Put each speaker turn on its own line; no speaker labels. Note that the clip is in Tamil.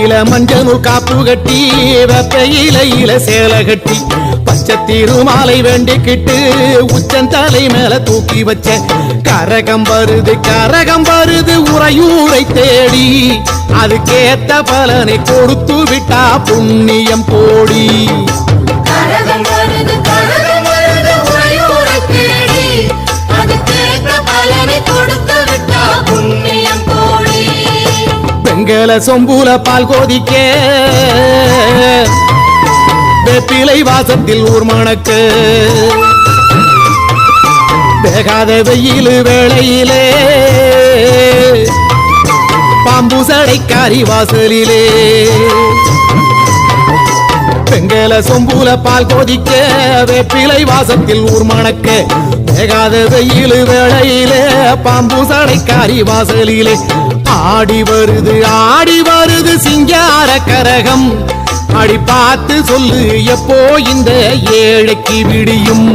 நெத்தியில மஞ்சள் காப்பு கட்டி வெப்பையில சேலை கட்டி பச்சை திருமாலை வேண்டிக்கிட்டு உச்சந்தலை மேல தூக்கி வச்ச கரகம் வருது உறையூரை தேடி அதுக்கேத்த பலனை கொடுத்து விட்டா புண்ணியம் கோடி.
கரகம் வருது உறையூரை தேடி அதுக்கேத்த பலனை கொடுத்து விட்டா புண்ணியம் கோடி.
பெண்கள சொம்புல பால் கோதிக்க வேப்பிலை வாசத்தில் ஊர் மணக்கு வேகாத வெயில் வேளையிலே பாம்பு சடைக்காரி வாசலிலே பெண்கள சொம்புல பால் கோதிக்க வேப்பிலை வாசத்தில் ஊர் மணக்க வேகாத வெயில் வேளையிலே பாம்பு சடைக்காரி வாசலிலே ஆடி வருது சிங்கார கரகம் அடி பார்த்து சொல்லு எப்போ இந்த ஏழைக்கு விடியும்.